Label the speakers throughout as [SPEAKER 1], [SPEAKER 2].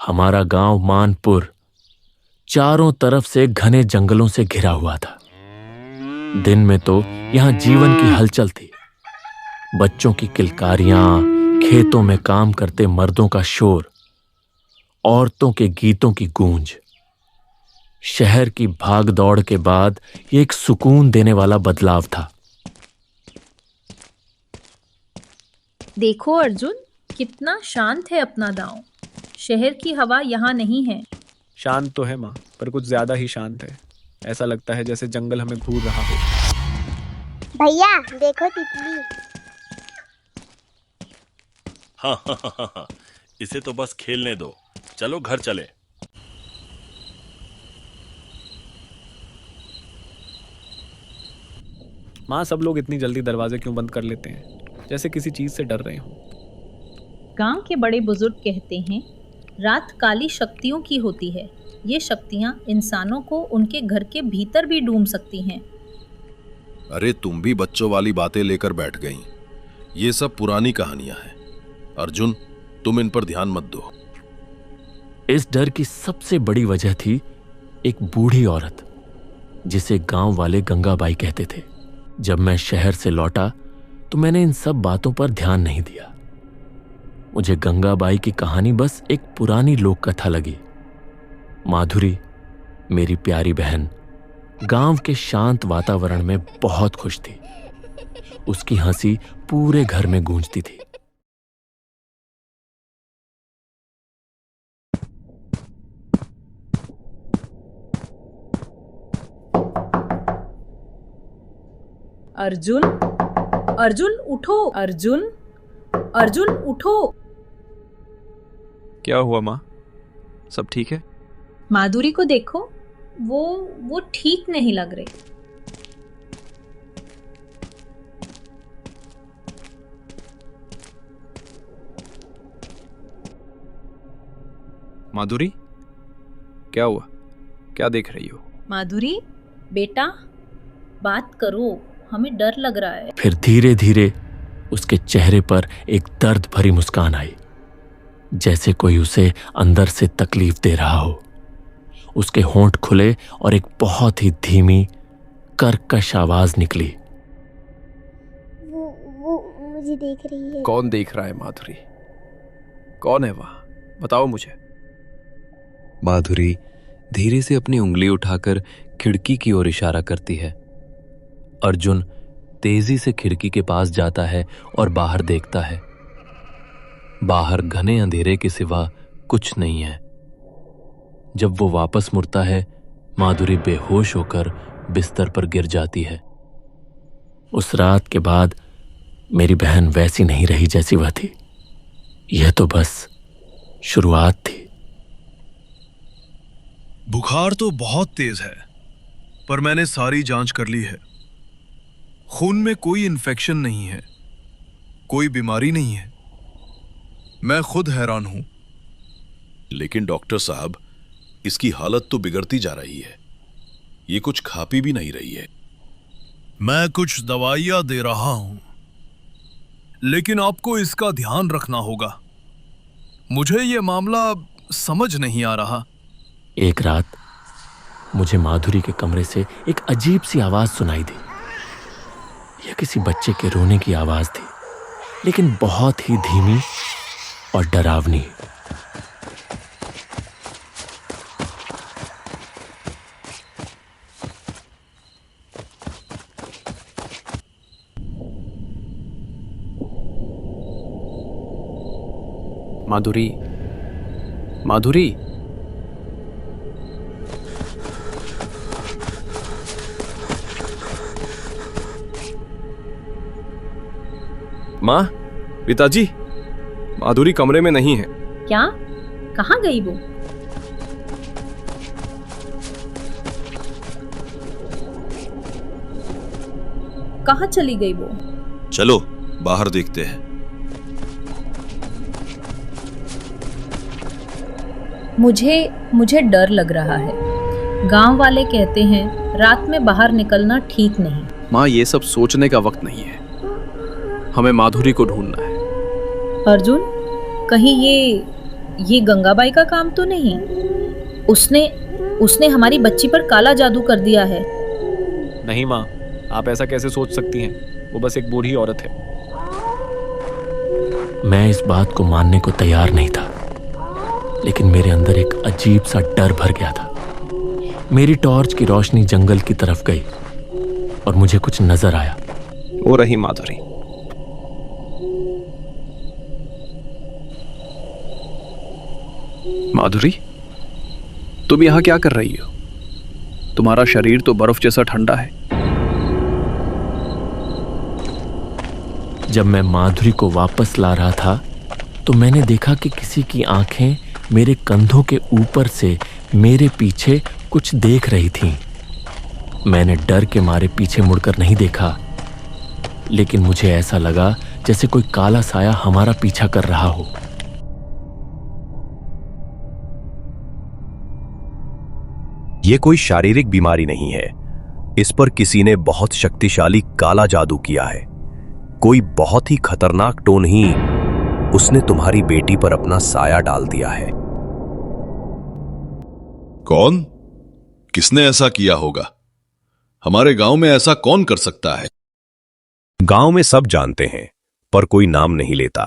[SPEAKER 1] हमारा गांव मानपुर चारों तरफ से घने जंगलों से घिरा हुआ था। दिन में तो यहां जीवन की हलचल थी। बच्चों की किलकारियां, खेतों में काम करते मर्दों का शोर, औरतों के गीतों की गूंज। शहर की भाग दौड़ के बाद ये एक सुकून देने वाला बदलाव था।
[SPEAKER 2] देखो अर्जुन, कितना शांत है अपना गांव। शहर की हवा यहाँ नहीं है।
[SPEAKER 3] शांत तो है माँ, पर कुछ ज्यादा ही शांत है। ऐसा लगता है जैसे जंगल हमें घूर रहा हो।
[SPEAKER 4] भैया देखो तितली।
[SPEAKER 5] हाँ, इसे तो बस खेलने दो। चलो घर चले।
[SPEAKER 3] माँ, सब लोग इतनी जल्दी दरवाजे क्यों बंद कर लेते हैं, जैसे किसी चीज से डर रहे हो।
[SPEAKER 2] गांव के बड़े बुजुर्ग कहते हैं, रात काली शक्तियों की होती है। ये शक्तियां इंसानों को उनके घर के भीतर भी डूब सकती हैं।
[SPEAKER 6] अरे तुम भी बच्चों वाली बातें लेकर बैठ गई। ये सब पुरानी कहानियां हैं। अर्जुन, तुम इन पर ध्यान मत दो।
[SPEAKER 1] इस डर की सबसे बड़ी वजह थी एक बूढ़ी औरत, जिसे गांव वाले गंगाबाई कहते थे। जब मैं शहर से लौटा तो मैंने इन सब बातों पर ध्यान नहीं दिया। मुझे गंगाबाई की कहानी बस एक पुरानी लोक कथा लगी। माधुरी, मेरी प्यारी बहन, गांव के शांत वातावरण में बहुत खुश थी। उसकी हंसी पूरे घर में गूंजती थी।
[SPEAKER 2] अर्जुन, अर्जुन उठो। अर्जुन, अर्जुन उठो।
[SPEAKER 3] क्या हुआ माँ, सब ठीक है?
[SPEAKER 2] माधुरी को देखो, वो ठीक नहीं लग रही।
[SPEAKER 3] माधुरी, क्या हुआ? क्या देख रही हो?
[SPEAKER 2] माधुरी बेटा, बात करो, हमें डर लग रहा है।
[SPEAKER 1] फिर धीरे धीरे उसके चेहरे पर एक दर्द भरी मुस्कान आई, जैसे कोई उसे अंदर से तकलीफ दे रहा हो। उसके होंठ खुले और एक बहुत ही धीमी कर्कश आवाज निकली।
[SPEAKER 4] वो मुझे देख रही है।
[SPEAKER 3] कौन देख रहा है माधुरी? कौन है वहां? बताओ मुझे।
[SPEAKER 7] माधुरी धीरे से अपनी उंगली उठाकर खिड़की की ओर इशारा करती है। अर्जुन तेजी से खिड़की के पास जाता है और बाहर देखता है। बाहर घने अंधेरे के सिवा कुछ नहीं है। जब वो वापस मुड़ता है, माधुरी बेहोश होकर बिस्तर पर गिर जाती है।
[SPEAKER 1] उस रात के बाद मेरी बहन वैसी नहीं रही जैसी वह थी। यह तो बस शुरुआत थी।
[SPEAKER 8] बुखार तो बहुत तेज है, पर मैंने सारी जांच कर ली है। खून में कोई इन्फेक्शन नहीं है, कोई बीमारी नहीं है। मैं खुद हैरान हूं।
[SPEAKER 6] लेकिन डॉक्टर साहब, इसकी हालत तो बिगड़ती जा रही है। ये कुछ खा पी भी नहीं रही है।
[SPEAKER 8] मैं कुछ दवाइयां दे रहा हूं, लेकिन आपको इसका ध्यान रखना होगा। मुझे ये मामला समझ नहीं आ रहा।
[SPEAKER 1] एक रात मुझे माधुरी के कमरे से एक अजीब सी आवाज सुनाई दी। यह किसी बच्चे के रोने की आवाज थी, लेकिन बहुत ही धीमी और डरावनी।
[SPEAKER 3] माधुरी, माधुरी, माँ, पिताजी, माधुरी कमरे में नहीं है।
[SPEAKER 2] क्या? कहाँ गई वो? कहाँ चली गई वो?
[SPEAKER 6] चलो बाहर देखते हैं।
[SPEAKER 2] मुझे डर लग रहा है। गांव वाले कहते हैं रात में बाहर निकलना ठीक नहीं।
[SPEAKER 3] माँ, ये सब सोचने का वक्त नहीं है। हमें माधुरी को ढूंढना है।
[SPEAKER 2] अर्जुन, कहीं ये गंगाबाई का काम तो नहीं? उसने हमारी बच्ची पर काला जादू कर दिया है।
[SPEAKER 3] नहीं माँ, आप ऐसा कैसे सोच सकती हैं? वो बस एक बूढ़ी औरत है।
[SPEAKER 1] मैं इस बात को मानने को तैयार नहीं था, लेकिन मेरे अंदर एक अजीब सा डर भर गया था। मेरी टॉर्च की रोशनी जंगल की तरफ गई और मुझे कुछ नजर आया।
[SPEAKER 3] वो रही माधुरी। माधुरी, तुम यहां क्या कर रही हो? तुम्हारा शरीर तो बर्फ जैसा ठंडा है।
[SPEAKER 1] जब मैं माधुरी को वापस ला रहा था तो मैंने देखा कि किसी की आंखें मेरे कंधों के ऊपर से मेरे पीछे कुछ देख रही थीं। मैंने डर के मारे पीछे मुड़कर नहीं देखा, लेकिन मुझे ऐसा लगा जैसे कोई काला साया हमारा पीछा कर रहा हो।
[SPEAKER 9] ये कोई शारीरिक बीमारी नहीं है। इस पर किसी ने बहुत शक्तिशाली काला जादू किया है। कोई बहुत ही खतरनाक टोन ही उसने तुम्हारी बेटी पर अपना साया डाल दिया है।
[SPEAKER 6] कौन? किसने ऐसा किया होगा? हमारे गांव में ऐसा कौन कर सकता है?
[SPEAKER 9] गांव में सब जानते हैं, पर कोई नाम नहीं लेता।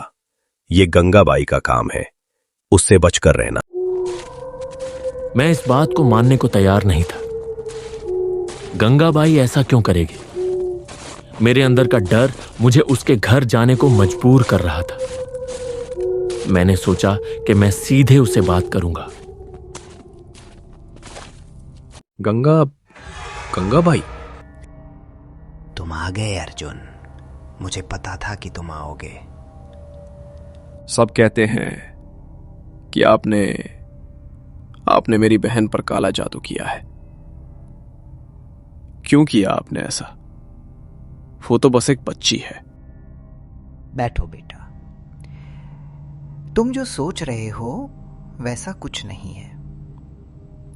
[SPEAKER 9] ये गंगाबाई का काम है, उससे बचकर रहना।
[SPEAKER 1] मैं इस बात को मानने को तैयार नहीं था। गंगाबाई ऐसा क्यों करेगी? मेरे अंदर का डर मुझे उसके घर जाने को मजबूर कर रहा था। मैंने सोचा कि मैं सीधे उसे बात करूंगा।
[SPEAKER 3] गंगाबाई,
[SPEAKER 10] तुम आ गए अर्जुन। मुझे पता था कि तुम आओगे।
[SPEAKER 3] सब कहते हैं कि आपने मेरी बहन पर काला जादू किया है। क्यों किया आपने ऐसा? वो तो बस एक बच्ची है।
[SPEAKER 10] बैठो बेटा। तुम जो सोच रहे हो वैसा कुछ नहीं है।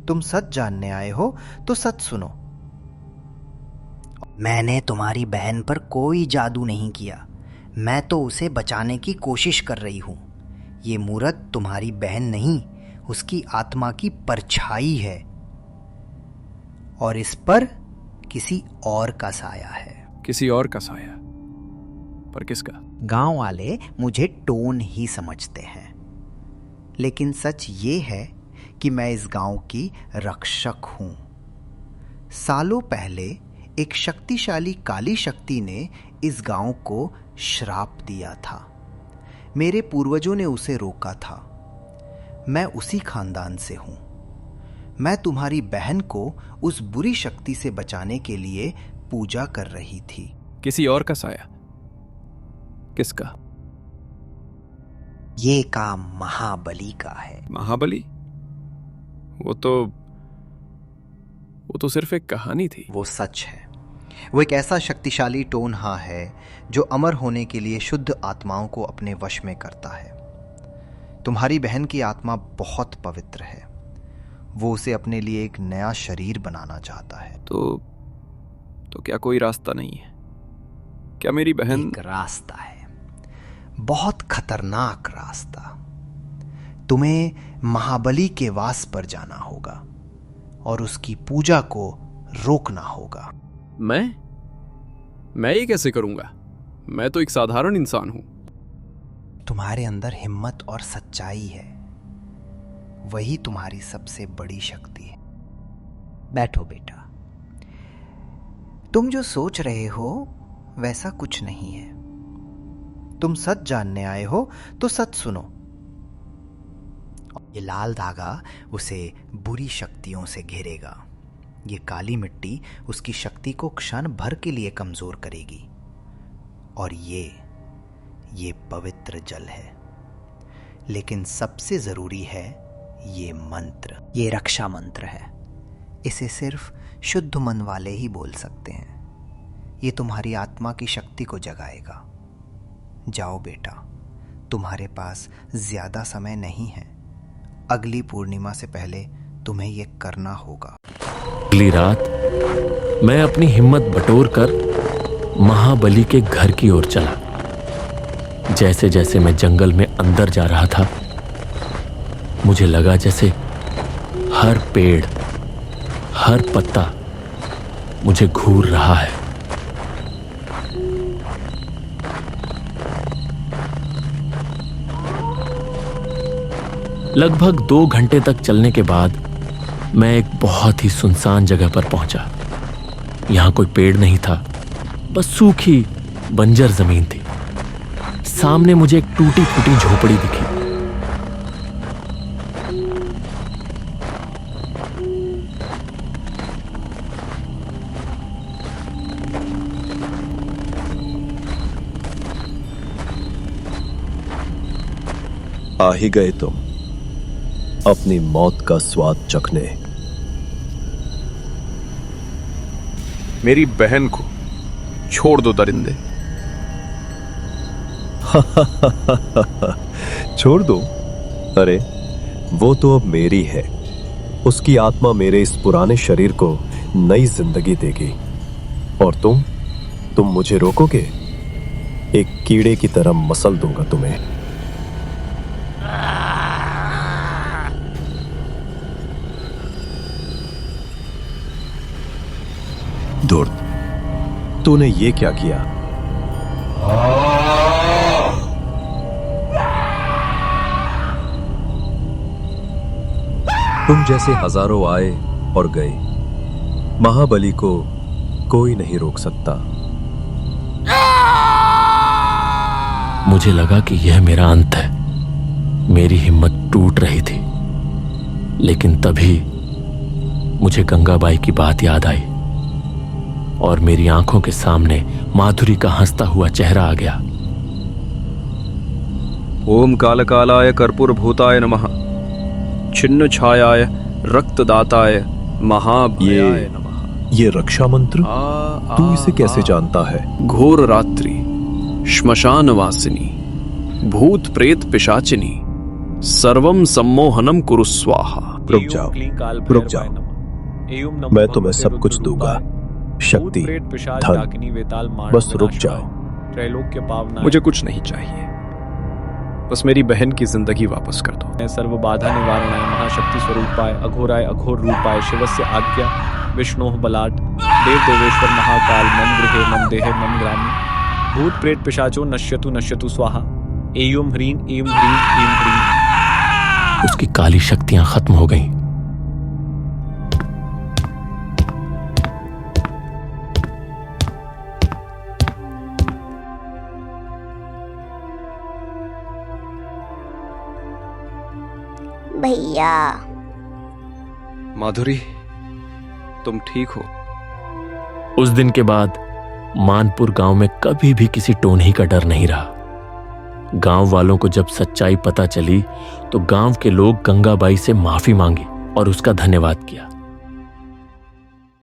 [SPEAKER 10] तुम सच जानने आए हो तो सच सुनो। मैंने तुम्हारी बहन पर कोई जादू नहीं किया। मैं तो उसे बचाने की कोशिश कर रही हूं। ये मूरत तुम्हारी बहन नहीं, उसकी आत्मा की परछाई है, और इस पर किसी और का साया है।
[SPEAKER 3] किसी और का साया? पर किसका?
[SPEAKER 10] गांव वाले मुझे टोन ही समझते हैं, लेकिन सच ये है कि मैं इस गांव की रक्षक हूं। सालों पहले एक शक्तिशाली काली शक्ति ने इस गांव को श्राप दिया था। मेरे पूर्वजों ने उसे रोका था। मैं उसी खानदान से हूं। मैं तुम्हारी बहन को उस बुरी शक्ति से बचाने के लिए पूजा कर रही थी।
[SPEAKER 3] किसी और का साया? किसका?
[SPEAKER 10] ये काम महाबली का है।
[SPEAKER 3] महाबली? वो तो सिर्फ एक कहानी थी।
[SPEAKER 10] वो सच है। वो एक ऐसा शक्तिशाली टोनहा है जो अमर होने के लिए शुद्ध आत्माओं को अपने वश में करता है। तुम्हारी बहन की आत्मा बहुत पवित्र है। वो उसे अपने लिए एक नया शरीर बनाना चाहता है।
[SPEAKER 3] तो क्या कोई रास्ता नहीं है? क्या मेरी बहन?
[SPEAKER 10] एक रास्ता है, बहुत खतरनाक रास्ता। तुम्हें महाबली के वास पर जाना होगा और उसकी पूजा को रोकना होगा।
[SPEAKER 3] मैं ये कैसे करूंगा? मैं तो एक साधारण इंसान हूं।
[SPEAKER 10] तुम्हारे अंदर हिम्मत और सच्चाई है, वही तुम्हारी सबसे बड़ी शक्ति है। बैठो बेटा। तुम जो सोच रहे हो वैसा कुछ नहीं है। तुम सच जानने आए हो तो सच सुनो। ये लाल धागा उसे बुरी शक्तियों से घेरेगा। ये काली मिट्टी उसकी शक्ति को क्षण भर के लिए कमजोर करेगी। और ये पवित्र जल है, लेकिन सबसे जरूरी है ये मंत्र। ये रक्षा मंत्र है। इसे सिर्फ शुद्ध मन वाले ही बोल सकते हैं। ये तुम्हारी आत्मा की शक्ति को जगाएगा। जाओ बेटा, तुम्हारे पास ज्यादा समय नहीं है। अगली पूर्णिमा से पहले तुम्हें ये करना होगा।
[SPEAKER 1] अगली रात मैं अपनी हिम्मत बटोर कर महाबली के घर की ओर चला। जैसे जैसे मैं जंगल में अंदर जा रहा था, मुझे लगा जैसे हर पेड़, हर पत्ता मुझे घूर रहा है। लगभग 2 घंटे तक चलने के बाद मैं एक बहुत ही सुनसान जगह पर पहुंचा। यहां कोई पेड़ नहीं था, बस सूखी बंजर जमीन थी। सामने मुझे एक टूटी फूटी झोपड़ी दिखी।
[SPEAKER 9] आ ही गए तुम अपनी मौत का स्वाद चखने।
[SPEAKER 8] मेरी बहन को छोड़ दो दरिंदे।
[SPEAKER 9] छोड़ दो? अरे वो तो अब मेरी है। उसकी आत्मा मेरे इस पुराने शरीर को नई जिंदगी देगी। और तुम मुझे रोकोगे? एक कीड़े की तरह मसल दूंगा तुम्हें। दुर्द, तूने ये क्या किया? तुम जैसे हजारों आए और गए, महाबली को कोई नहीं रोक सकता।
[SPEAKER 1] मुझे लगा कि यह मेरा अंत है। मेरी हिम्मत टूट रही थी, लेकिन तभी मुझे गंगाबाई की बात याद आई और मेरी आंखों के सामने माधुरी का हंसता हुआ चेहरा आ गया।
[SPEAKER 11] ओम कालकालाय कर्पूर भूताय नमः, छिन्न छायाय रक्तदाताय महाभयाय नमः।
[SPEAKER 9] ये रक्षा मंत्र तू इसे कैसे जानता है?
[SPEAKER 11] घोर रात्रि, श्मशान वासिनी, भूत प्रेत पिशाचिनी, सर्वम सम्मोहनम कुरु स्वाहा।
[SPEAKER 9] रुक जाओ, मैं तुम्हें सब कुछ दूंगा। शक्ति, धन, बस रुक जाओ।
[SPEAKER 3] मुझे कुछ नहीं चाहिए, बस मेरी बहन की जिंदगी वापस कर दो। मैं सर्व बाधा निवारणाय महाशक्ति स्वरूपाय अघोराय अघोर रूपाय शिवस्य आज्ञा विष्णोः बलात् देव देवेश्वर महाकाल मम गृहे मम देहे मम ग्रामे भूत प्रेत पिशाचो नश्यतु स्वाहा। एयम ह्रीं एम ह्रीं एम ह्रीं।
[SPEAKER 1] उसकी काली शक्तियां खत्म हो गईं।
[SPEAKER 4] भैया।
[SPEAKER 11] माधुरी, तुम ठीक हो?
[SPEAKER 1] उस दिन के बाद मानपुर गांव में कभी भी किसी टोनही का डर नहीं रहा। गांव वालों को जब सच्चाई पता चली तो गांव के लोग गंगाबाई से माफी मांगी और उसका धन्यवाद किया।